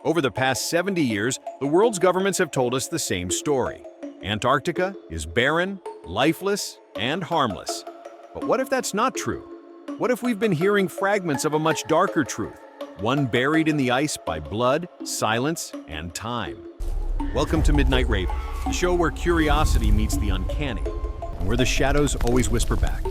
Over the past 70 years, the world's governments have told us the same story. Antarctica is barren, lifeless, and harmless. But what if that's not true? What if we've been hearing fragments of a much darker truth, one buried in the ice by blood, silence, and time? Welcome to Midnight Raven, the show where curiosity meets the uncanny, and where the shadows always whisper back.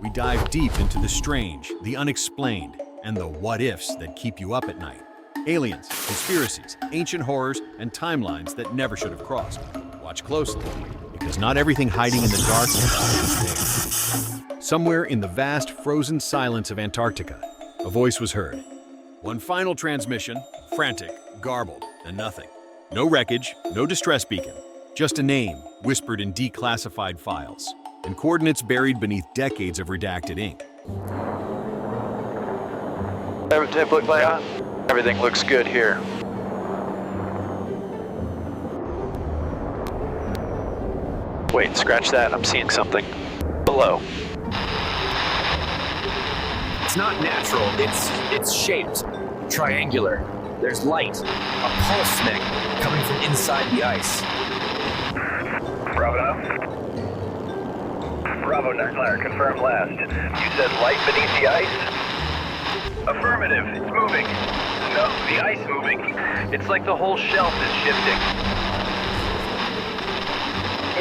We dive deep into the strange, the unexplained, and the what-ifs that keep you up at night. Aliens, conspiracies, ancient horrors, and timelines that never should have crossed. Watch closely, because not everything hiding in the dark is there. Somewhere in the vast, frozen silence of Antarctica, a voice was heard. One final transmission, frantic, garbled, and nothing. No wreckage, no distress beacon, just a name whispered in declassified files, and coordinates buried beneath decades of redacted ink. Everything looks good here. Wait, scratch that. I'm seeing something. Below. It's not natural. It's shaped. Triangular. There's light. A pulse neck coming from inside the ice. Bravo, Nightmare, confirmed last. You said light beneath the ice? Affirmative, it's moving. No, the ice moving. It's like the whole shelf is shifting.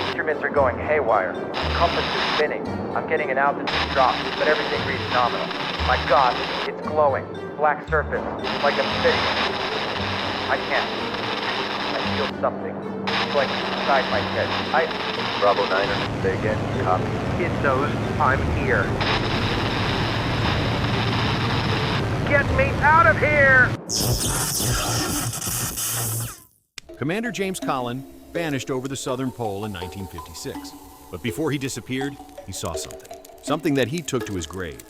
Instruments are going haywire. Compass is spinning. I'm getting an altitude drop, but everything reads nominal. My God, it's glowing. Black surface, like obsidian. I can't. I feel something. It's like inside my head. Bravo 9, say again, copy. It knows I'm here. Get me out of here! Commander James Collin vanished over the southern pole in 1956. But before he disappeared, he saw something. Something that he took to his grave.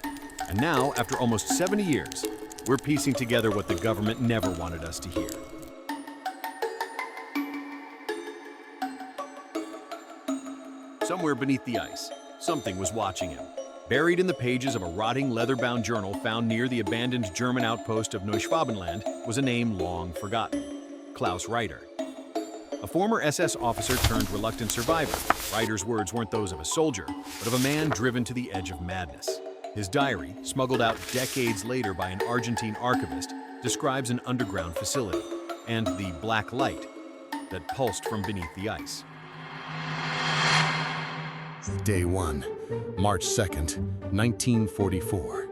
And now, after almost 70 years, we're piecing together what the government never wanted us to hear. Somewhere beneath the ice, something was watching him. Buried in the pages of a rotting leather-bound journal found near the abandoned German outpost of Neuschwabenland was a name long forgotten: Klaus Reiter. A former SS officer turned reluctant survivor, Reiter's words weren't those of a soldier, but of a man driven to the edge of madness. His diary, smuggled out decades later by an Argentine archivist, describes an underground facility and the black light that pulsed from beneath the ice. Day 1, March 2nd, 1944.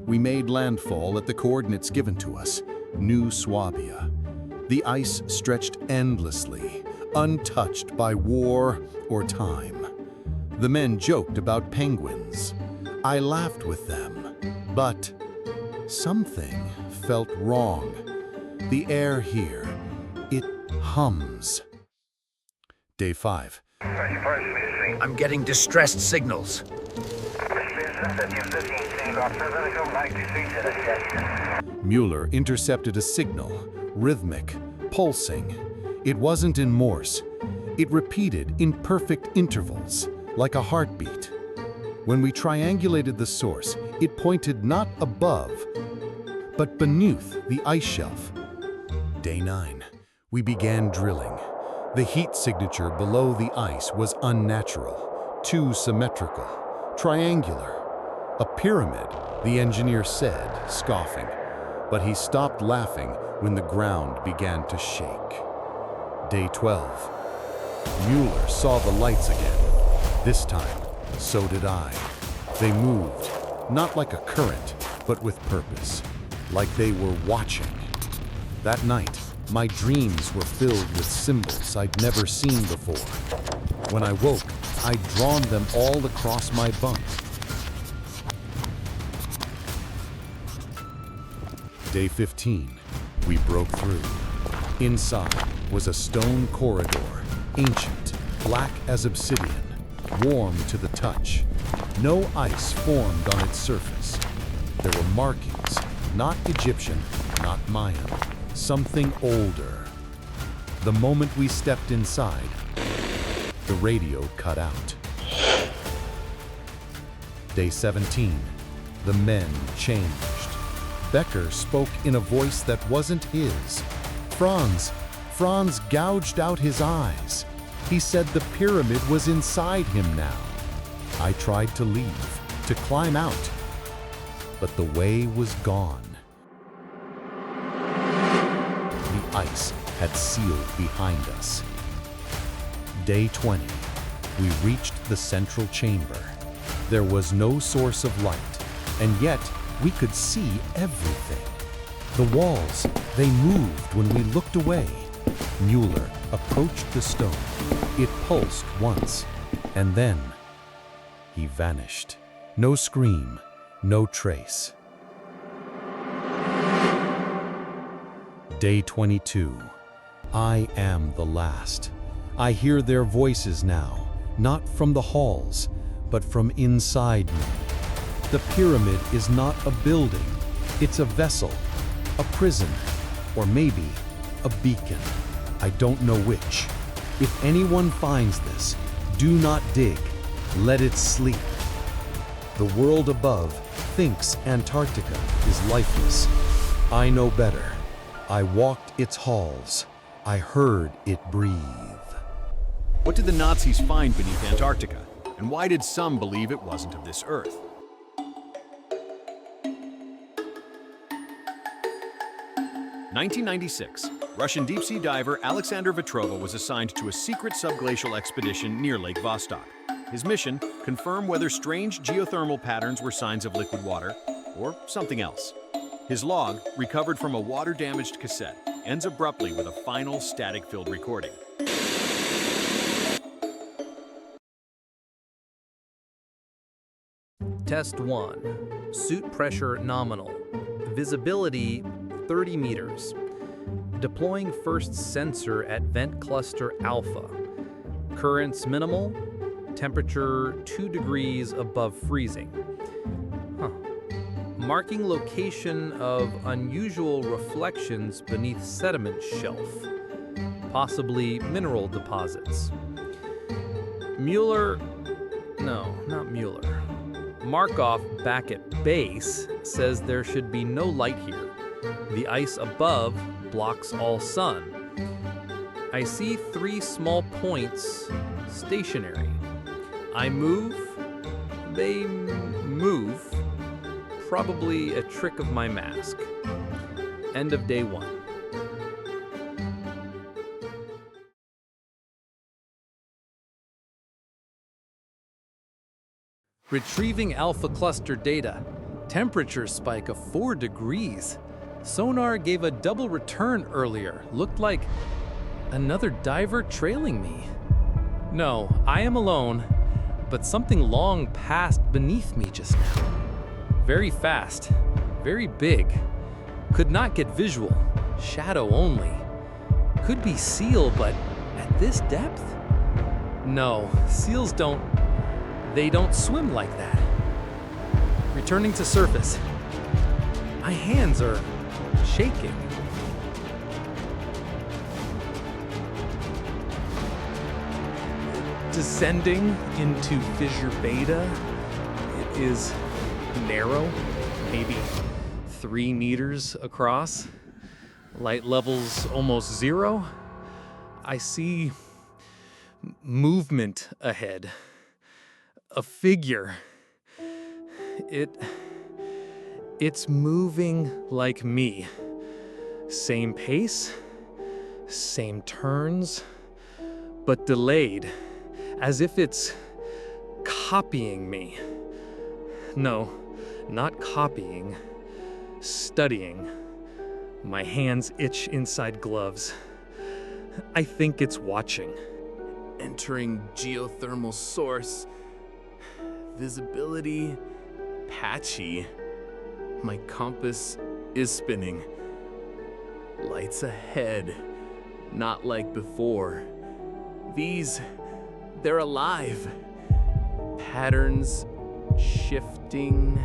We made landfall at the coordinates given to us, New Swabia. The ice stretched endlessly, untouched by war or time. The men joked about penguins. I laughed with them, but something felt wrong. The air here, it hums. Day 5. I'm getting distressed signals. Mueller intercepted a signal, rhythmic, pulsing. It wasn't in Morse. It repeated in perfect intervals, like a heartbeat. When we triangulated the source, it pointed not above, but beneath the ice shelf. Day 9. We began drilling. The heat signature below the ice was unnatural, too symmetrical, triangular. A pyramid, the engineer said, scoffing. But he stopped laughing when the ground began to shake. Day 12. Mueller saw the lights again. This time, so did I. They moved, not like a current, but with purpose, like they were watching. That night, my dreams were filled with symbols I'd never seen before. When I woke, I'd drawn them all across my bunk. Day 15, we broke through. Inside was a stone corridor, ancient, black as obsidian, warm to the touch. No ice formed on its surface. There were markings, not Egyptian, not Mayan, something older. The moment we stepped inside, the radio cut out. Day 17, the men changed. Becker spoke in a voice that wasn't his. Franz gouged out his eyes. He said the pyramid was inside him now. I tried to leave, to climb out, but the way was gone. The ice had sealed behind us. Day 20. We reached the central chamber. There was no source of light, and yet we could see everything. The walls, they moved when we looked away. Mueller approached the stone. It pulsed once, and then he vanished. No scream, no trace. Day 22. I am the last. I hear their voices now, not from the halls, but from inside me. The pyramid is not a building. It's a vessel, a prison, or maybe a beacon. I don't know which. If anyone finds this, do not dig. Let it sleep. The world above thinks Antarctica is lifeless. I know better. I walked its halls. I heard it breathe. What did the Nazis find beneath Antarctica? And why did some believe it wasn't of this Earth? In 1996, Russian deep-sea diver Alexander Vetrova was assigned to a secret subglacial expedition near Lake Vostok. His mission, confirm whether strange geothermal patterns were signs of liquid water or something else. His log, recovered from a water-damaged cassette, ends abruptly with a final static-filled recording. Test 1. Suit pressure nominal. Visibility 30 meters. Deploying first sensor at vent cluster alpha. Currents minimal. Temperature 2 degrees above freezing. Marking location of unusual reflections beneath sediment shelf. Possibly mineral deposits. Mueller... No, not Mueller. Markov back at base says there should be no light here. The ice above blocks all sun. I see 3 small points stationary. I move, they move. Probably a trick of my mask. End of day 1. Retrieving alpha cluster data. Temperature spike of 4 degrees. Sonar gave a double return earlier. Looked like another diver trailing me. No, I am alone, but something long passed beneath me just now. Very fast, very big. Could not get visual, shadow only. Could be seal, but at this depth? No, seals don't swim like that. Returning to surface. My hands are shaking. Descending into fissure beta. It is narrow, maybe 3 meters across. Light levels almost 0. I see movement ahead. A figure. It's moving like me. Same pace, same turns, but delayed, as if it's copying me. No, not copying, studying. My hands itch inside gloves. I think it's watching. Entering geothermal source. Visibility patchy. My compass is spinning. Lights ahead, not like before. They're alive. Patterns shifting.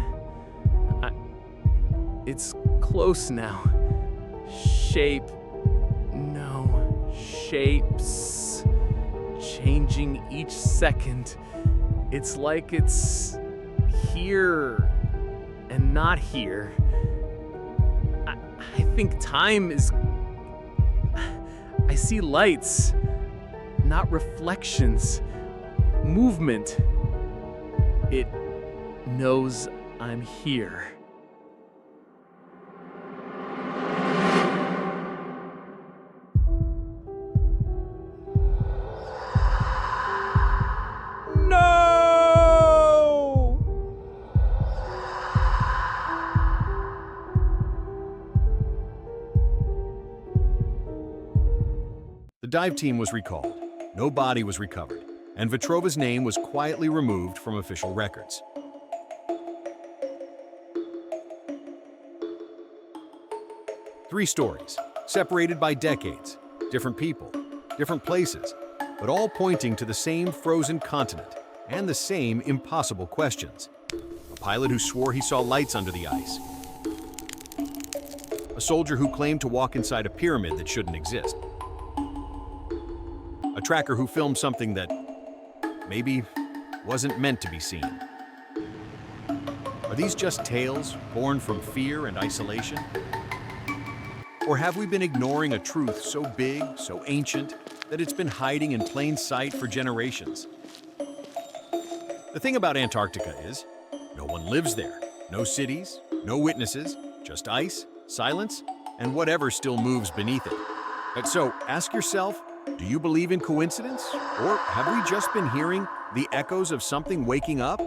It's close now. Shapes. Changing each second. It's like it's here and not here. I think time is I see lights, not reflections. Movement. It knows I'm here. No! The dive team was recalled. No body was recovered, and Vetrova's name was quietly removed from official records. Three stories, separated by decades, different people, different places, but all pointing to the same frozen continent and the same impossible questions. A pilot who swore he saw lights under the ice. A soldier who claimed to walk inside a pyramid that shouldn't exist. A tracker who filmed something that maybe wasn't meant to be seen. Are these just tales born from fear and isolation? Or have we been ignoring a truth so big, so ancient, that it's been hiding in plain sight for generations? The thing about Antarctica is, no one lives there. No cities, no witnesses, just ice, silence, and whatever still moves beneath it. So ask yourself, do you believe in coincidence? Or have we just been hearing the echoes of something waking up?